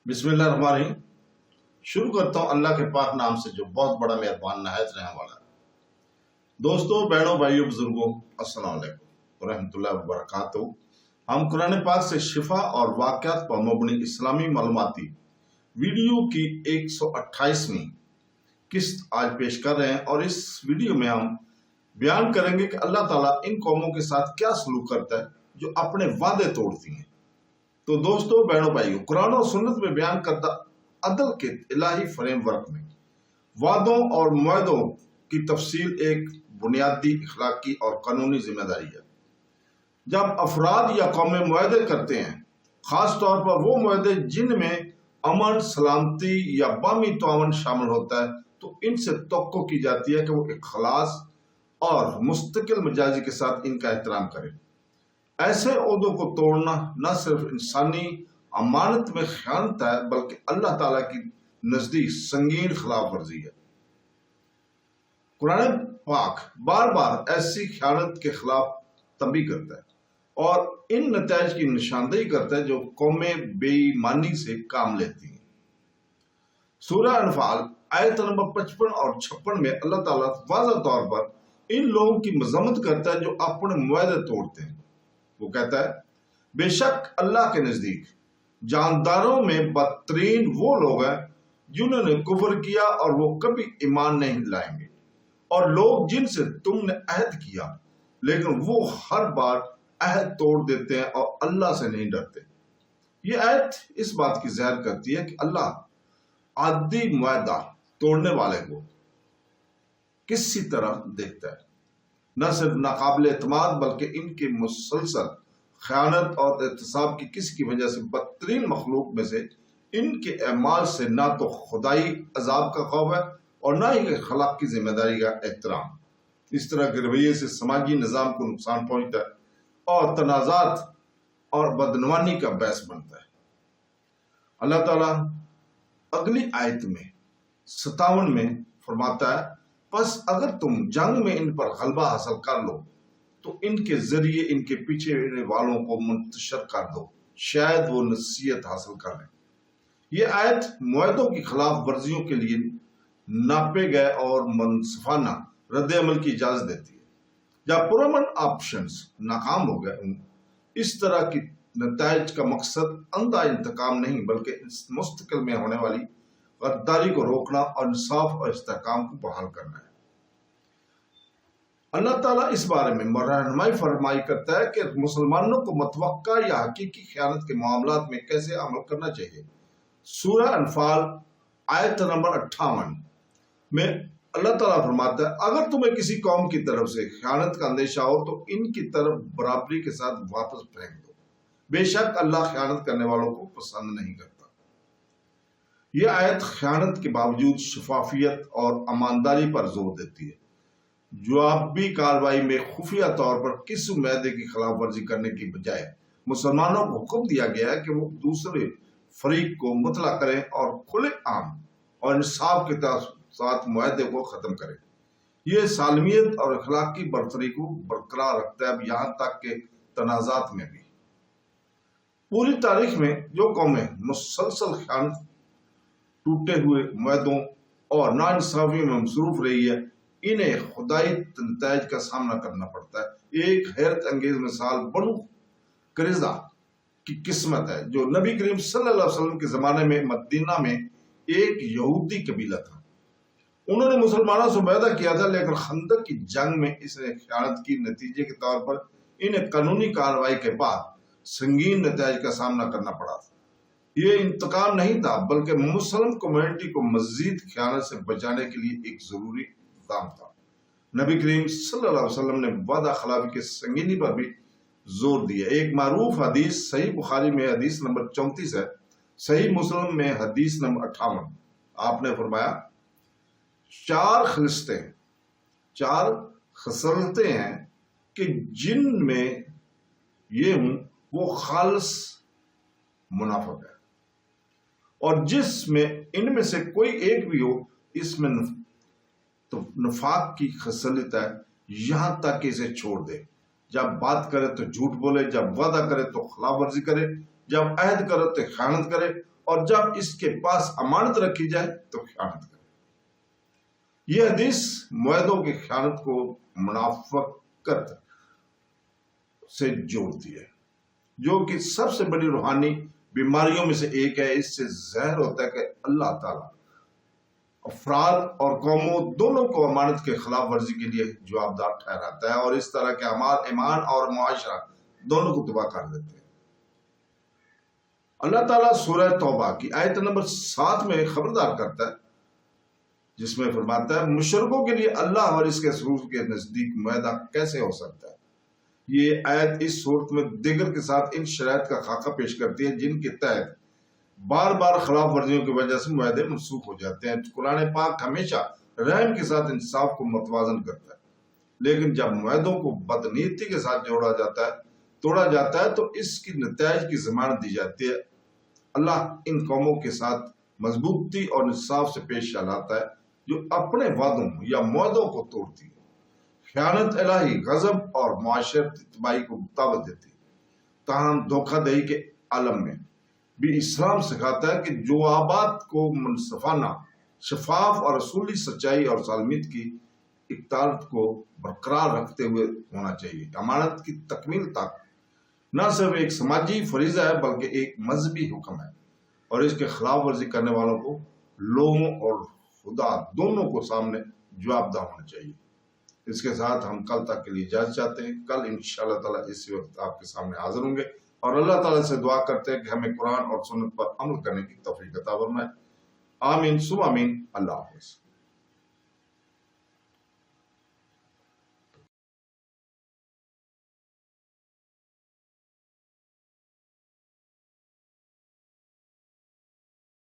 बिस्मिल्लाहिर्रहमानिर्रहीम। शुरू करता हूँ अल्लाह के पाक नाम से जो बहुत बड़ा मेहरबान नहायत रहने वाला है। दोस्तों, बहनों, भाइयों, बुजुर्गों, अस्सलाम वालेकुम रहमतुल्लाहि व बरकातहू। हम कुरान पाक से शिफा और वाक़यात पर मबनी इस्लामी मालूमाती वीडियो की 128वीं किस्त आज पेश कर रहे हैं और इस वीडियो में हम बयान करेंगे कि अल्लाह ताला इन कौमों के साथ क्या सलूक करता है जो अपने वादे तोड़ती हैं। तो दोस्तों, बहनों, भाइयों, कुरान और सुन्नत में बयान करता अदल के इलाही फ्रेमवर्क में वादों और मुआहदों की तफसील एक बुनियादी इखलाकी और कानूनी जिम्मेदारी है। जब अफराद या कौमें मुआहदे करते हैं, खास तौर पर वो मुआहदे जिनमें अमन, सलामती या बामी तावन शामिल होता है, तो इनसे तवक्को की जाती है कि वो इखलास और मुस्तकिल मिजाजी के साथ इनका एहतराम करें। ऐसे ओहदों को तोड़ना न सिर्फ इंसानी अमानत में खयानत है बल्कि अल्लाह ताला की नजदीक संगीन खिलाफ वर्जी है। कुरान पाक बार बार ऐसी खयानत के खिलाफ तंबी करता है और इन नताइज की निशानदेही करता है जो कौमें बेईमानी से काम लेती हैं। सूरह अनफाल आयत नंबर 55 और 56 में अल्लाह ताला वाज़ह तौर पर इन लोगों की मजम्मत करता है जो अपने मुआहदे तोड़ते हैं। वो कहता है, बेशक अल्लाह के नजदीक जानदारों में बदतरीन वो लोग हैं जिन्होंने कुफ्र किया और वो कभी ईमान नहीं लाएंगे, और लोग जिनसे तुमने अहद किया लेकिन वो हर बार अहद तोड़ देते हैं और अल्लाह से नहीं डरते। ये आयत इस बात की ज़ाहिर करती है कि अल्लाह आदि मुआहदा तोड़ने वाले को किसी तरह देखता है, न सिर्फ नाकाबिल एतमाद बल्कि इनके मुसलसल खयानत और एहतसाब की किसी की वजह से बदतरीन मखलूक में से इनके अमाल से ना तो खुदाई अजाब का खौफ है और ना ही खलाक की जिम्मेदारी का एहतराम। इस तरह के रवैये से समाजी निज़ाम को नुकसान पहुंचता है और तनाज़ात और बदनवानी का बहस बनता है। अल्लाह ताला अगली आयत में 57 में फरमाता है, बस अगर तुम जंग में इन पर गलबा हासिल कर लो तो इनके जरिए इनके पीछे रहने वालों को मुंतशर कर दो, शायद वो नसीहत हासिल कर लें। ये आयत मुआहदों की खिलाफ वर्जियों के लिए नापे गए और मनसफाना रद्द अमल की इजाजत देती है। जब पुरअमन ऑप्शंस नाकाम हो गए, इस तरह की नताइज का मकसद अंधा इंतकाम नहीं बल्कि इस मुस्तकिल में होने वाली गद्दारी को रोकना और इंसाफ और इस्तेहकाम को बहाल करना है। अल्लाह ताला इस बारे में रहनुमाई फरमाई करता है कि मुसलमानों को मुतवक्का या हकीकी खयानत के मामलात में कैसे अमल करना चाहिए। सूरह अनफाल आयत नंबर 58 में अल्लाह ताला फरमाता है, अगर तुम्हें किसी कौम की तरफ से खयानत का अंदेशा हो तो इनकी तरफ बराबरी के साथ वापस फेंक दो, बेशक अल्लाह खयानत करने वालों को पसंद नहीं करता। यह आयत खयानत के बावजूद शफाफियत और ईमानदारी पर जोर देती है। जवाबी कार्रवाई में खुफिया तौर पर किसी मुआहदे की खिलाफ वर्जी करने की बजाय मुसलमानों को हुक्म दिया गया है कि वो दूसरे फरीक को मुतला करें और खुले आम और इंसाफ के साथ मुआहदे को ख़त्म करें। ये सालमियत और अखलाकी बरतरी को बरकरार रखता है, यहाँ तक के तनाज़ात में भी। पूरी तारीख में जो कौमें मुसलसल खयानत, टूटे हुए मुआहदों और नाइंसाफी में मसरूफ रही है, इन्हें खुदाई नताइज का सामना करना पड़ता है। एक हैरत अंगेज मिसाल बनु कुरैज़ा की किस्मत है, जो नबी करीम सल्लल्लाहु अलैहि वसल्लम के ज़माने में मदीना में एक यहूदी कबीला था। उन्होंने मुसलमानों से वादा किया था, लेकिन खंदक की जंग में इसने खयानत की, नतीजे के तौर पर इन्हें कानूनी कार्रवाई के बाद संगीन नताइज का सामना करना पड़ा था। ये इंतकाम नहीं था बल्कि मुस्लिम कम्युनिटी को मजीद खयानत से बचाने के लिए एक जरूरी इक़दाम था। नबी करीम सल्लल्लाहु अलैहि वसल्लम ने वादा खिलाफी की संगीनी पर भी जोर दिया। एक मारूफ हदीस सही बुखारी में हदीस नंबर 34 है, सही मुस्लिम में हदीस नंबर 58, आपने फरमाया, चार खसलतें हैं कि जिनमें ये हूं वो खालिस मुनाफिक है, और जिसमें इनमें से कोई एक भी हो इसमें तो नफाक की खसलियत है, यहां तक कि इसे छोड़ दे। जब बात करे तो झूठ बोले, जब वादा करे तो खिलाफ वर्जी करे, जब अहद करे तो खयानत करे, اور جب اس کے پاس امانت رکھی جائے تو خیانت کرے۔ یہ حدیث معاہدوں کی خیانت کو منافقت سے جوڑتی ہے، جو کہ سب سے بڑی روحانی بیماریوں میں سے ایک ہے۔ اس سے ظاہر ہوتا ہے کہ اللہ تعالیٰ افراد اور قوموں دونوں کو امانت کے خلاف ورزی کے لیے جواب دار ٹھہراتا ہے، اور اس طرح کے اعمال ایمان اور معاشرہ دونوں کو تباہ کر دیتے ہیں۔ اللہ تعالیٰ سورہ توبہ کی آیت نمبر 7 میں خبردار کرتا ہے، جس میں فرماتا ہے مشرکوں کے لیے اللہ اور اس کے رسول کے نزدیک معاہدہ کیسے ہو سکتا ہے۔ یہ آیت اس صورت میں دیگر کے ساتھ ان شرائط کا خاکہ پیش کرتی ہے جن کے تحت بار بار خلاف ورزیوں کی وجہ سے معاہدے منسوخ ہو جاتے ہیں۔ قرآن پاک ہمیشہ رحم کے ساتھ انصاف کو متوازن کرتا ہے، لیکن جب معاہدوں کو بدنیتی کے ساتھ توڑا جاتا ہے تو اس کی نتائج کی ضمانت دی جاتی ہے۔ اللہ ان قوموں کے ساتھ مضبوطی اور انصاف سے پیش لاتا ہے جو اپنے وعدوں یا معاہدوں کو توڑتی ہے۔ خیانت الہی غضب اور معاشرتی تباہی کو دعوت دیتی ہے۔ تاہم دھوکہ دہی کے عالم میں بھی اسلام سکھاتا ہے کہ جوابات کو منصفانہ، شفاف اور اصولی سچائی اور سالمیت کی اطاعت کو برقرار رکھتے ہوئے ہونا چاہیے۔ امانت کی تکمیل تک نہ صرف ایک سماجی فریضہ ہے بلکہ ایک مذہبی حکم ہے، اور اس کے خلاف ورزی کرنے والوں کو لوگوں اور خدا دونوں کو سامنے جواب دہ ہونا چاہیے۔ اس کے ساتھ ہم کل تک کے لیے اجازت چاہتے ہیں۔ کل انشاءاللہ تعالیٰ اسی وقت آپ کے سامنے حاضر ہوں گے، اور اللہ تعالیٰ سے دعا کرتے ہیں کہ ہمیں قرآن اور سنت پر عمل کرنے کی توفیق عطا فرمائے۔ آمین ثم آمین۔ اللہ حافظ۔